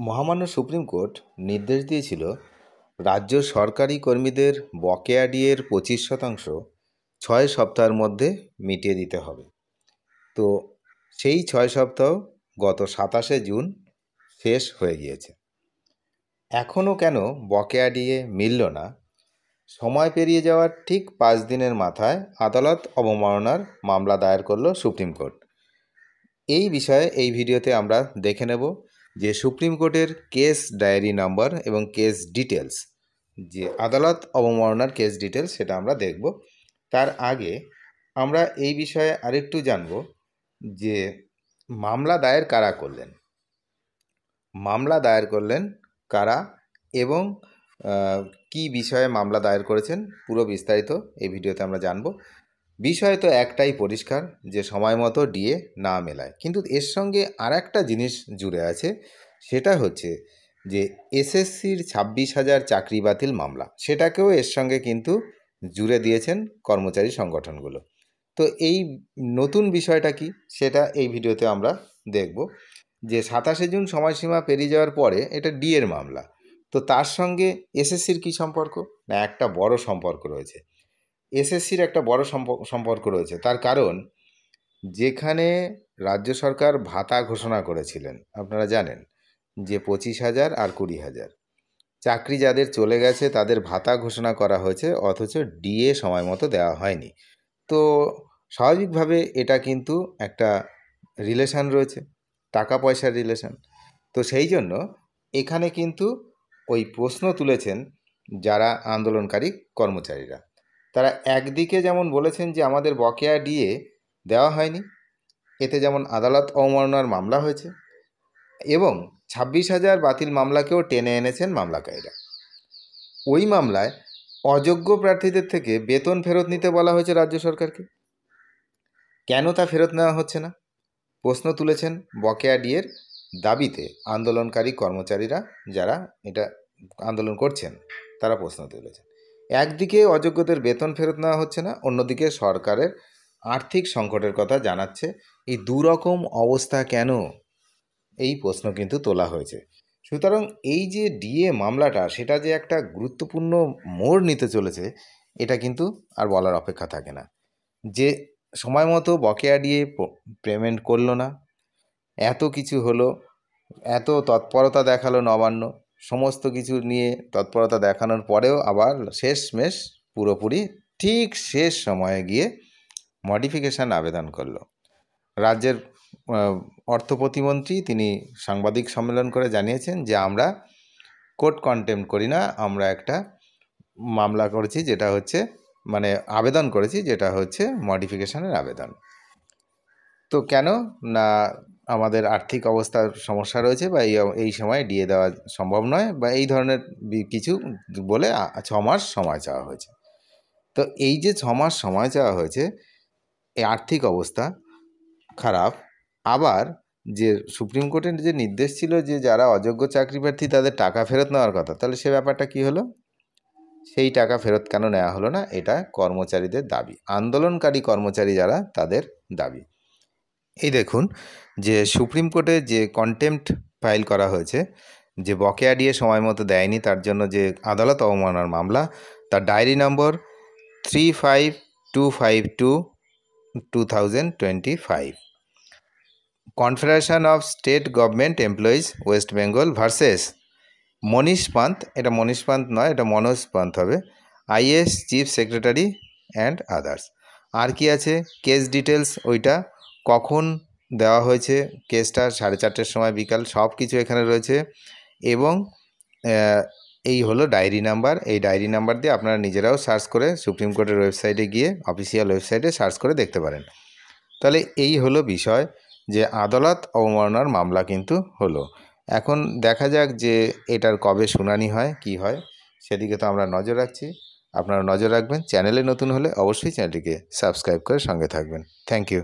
মহামান্য supreme court নির্দেশ দিয়েছিল রাজ্য সরকারি কর্মীদের বকেয়া ডিএর 25% 6 সপ্তাহের মধ্যে মিটিয়ে দিতে হবে। তো সেই 6 সপ্তাহ গত 27শে জুন শেষ হয়ে গিয়েছে। এখনও কেন বকেয়া ডিএ মিলল না? সময় পেরিয়ে যাওয়ার ঠিক 5 দিনের মাথায় আদালত অবমাননার মামলা দায়ের করল সুপ্রিম কোর্ট। এই বিষয়ে এই ভিডিওতে আমরা দেখে নেব যে সুপ্রিম কোর্টের কেস ডায়েরি নাম্বার এবং কেস ডিটেলস, যে আদালত অবমাননার কেস ডিটেলস, সেটা আমরা দেখব। তার আগে আমরা এই বিষয়ে আরেকটু জানব যে মামলা দায়ের কারা করলেন, মামলা দায়ের করলেন কারা এবং কি বিষয়ে মামলা দায়ের করেছেন, পুরো বিস্তারিত এই ভিডিওতে আমরা জানব। বিষয় তো একটাই পরিষ্কার, যে সময় মতো ডিএ না মেলায়, কিন্তু এর সঙ্গে আর একটা জিনিস জুড়ে আছে, সেটা হচ্ছে যে এসএসসির 26,000 চাকরি বাতিল মামলা, সেটাকেও এর সঙ্গে কিন্তু জুড়ে দিয়েছেন কর্মচারী সংগঠনগুলো। তো এই নতুন বিষয়টা কি, সেটা এই ভিডিওতে আমরা দেখব। যে 27শে জুন সময়সীমা পেরিয়ে যাওয়ার পরে এটা ডিএর মামলা, তো তার সঙ্গে এসএসসির কী সম্পর্ক? না, একটা বড় সম্পর্ক রয়েছে। এসএসসির একটা বড় সম্পর্ক রয়েছে, তার কারণ যেখানে রাজ্য সরকার ভাতা ঘোষণা করেছিলেন, আপনারা জানেন যে 25,000 আর 20,000 চাকরি যাদের চলে গেছে তাদের ভাতা ঘোষণা করা হয়েছে, অথচ ডিএ সময় মতো দেওয়া হয়নি। তো স্বাভাবিকভাবে এটা কিন্তু একটা রিলেশান রয়েছে, টাকা পয়সার রিলেশান। তো সেই জন্য এখানে কিন্তু ওই প্রশ্ন তুলেছেন যারা আন্দোলনকারী কর্মচারীরা। তারা একদিকে যেমন বলেছেন যে আমাদের বকেয়া ডিএ দেওয়া হয়নি, এতে যেমন আদালত অবমাননার মামলা হয়েছে, এবং 26,000 বাতিল মামলাকেও টেনে এনেছেন মামলাকারীরা। ওই মামলায় অযোগ্য প্রার্থীদের থেকে বেতন ফেরত নিতে বলা হয়েছে রাজ্য সরকারকে। কেন তা ফেরত নেওয়া হচ্ছে না? প্রশ্ন তুলেছেন বকেয়া ডিএর দাবিতে আন্দোলনকারী কর্মচারীরা, যারা এটা আন্দোলন করছেন, তারা প্রশ্ন তুলেছেন। একদিকে অযোগ্যদের বেতন ফেরত নেওয়া হচ্ছে না, অন্যদিকে সরকারের আর্থিক সংকটের কথা জানাচ্ছে। এই দুরকম অবস্থা কেন, এই প্রশ্ন কিন্তু তোলা হয়েছে। সুতরাং এই যে ডিএ মামলাটা, সেটা যে একটা গুরুত্বপূর্ণ মোড় নিতে চলেছে, এটা কিন্তু আর বলার অপেক্ষা থাকে না। যে সময় মতো বকেয়া ডিএ পেমেন্ট করলো না, এত কিছু হলো, এত তৎপরতা দেখালো নবান্ন, সমস্ত কিছু নিয়ে তৎপরতা দেখানোর পরেও আবার শেষমেশ পুরোপুরি ঠিক শেষ সময়ে গিয়ে মডিফিকেশান আবেদন করলো। রাজ্যের অর্থ প্রতিমন্ত্রী তিনি সাংবাদিক সম্মেলন করে জানিয়েছেন যে আমরা কোর্ট কন্টেম্প্ট করি না, আমরা একটা মামলা করেছি, যেটা হচ্ছে আবেদন করেছি, যেটা হচ্ছে মডিফিকেশানের আবেদন। তো কেন না, আমাদের আর্থিক অবস্থার সমস্যা রয়েছে, বা এই সময় ডিএ দেওয়া সম্ভব নয়, বা এই ধরনের কিছু বলে 6 মাস সময় চাওয়া হয়েছে। তো এই যে 6 মাস সময় চাওয়া হয়েছে, এই আর্থিক অবস্থা খারাপ, আবার যে সুপ্রিম কোর্টের যে নির্দেশ ছিল যে যারা অযোগ্য চাকরি প্রার্থী তাদের টাকা ফেরত নেওয়ার কথা, তাহলে সে ব্যাপারটা কি হলো? সেই টাকা ফেরত কেন নেওয়া হলো না? এটা কর্মচারীদের দাবি, আন্দোলনকারী কর্মচারী যারা, তাদের দাবি। এই দেখুন যে সুপ্রিম কোর্টে যে কন্টেম্প্ট ফাইল করা হয়েছে, যে বকেয়া ডিএ সময় মতো দেয়নি তার জন্য যে আদালত অবমাননার মামলা, তার diary number 35252/2025, confederation of state government employees West Bengal versus Manish Pant, এটা মনীষ পান্ত নয়, এটা মনোজ পান্ত হবে, IAS chief secretary and others. আর কি আছে? কেস ডিটেলস, ওইটা কখন দেওয়া হয়েছে, কেসটা 4:30 সময় বিকাল, সব কিছু এখানে রয়েছে। এবং এই হলো ডায়েরি নাম্বার। এই ডায়েরি নাম্বার দিয়ে আপনারা নিজেরাও সার্চ করে সুপ্রিম কোর্টের ওয়েবসাইটে গিয়ে, অফিসিয়াল ওয়েবসাইটে সার্চ করে দেখতে পারেন। তাহলে এই হলো বিষয়, যে আদালত অবমাননার মামলা কিন্তু হলো। এখন দেখা যাক যে এটার কবে শুনানি হয়, কি হয়, সেদিকে তো আমরা নজর রাখছি। আপনারা নজর রাখবেন। চ্যানেলে নতুন হলে অবশ্যই চ্যানেলটিকে সাবস্ক্রাইব করে সঙ্গে থাকবেন। Thank you.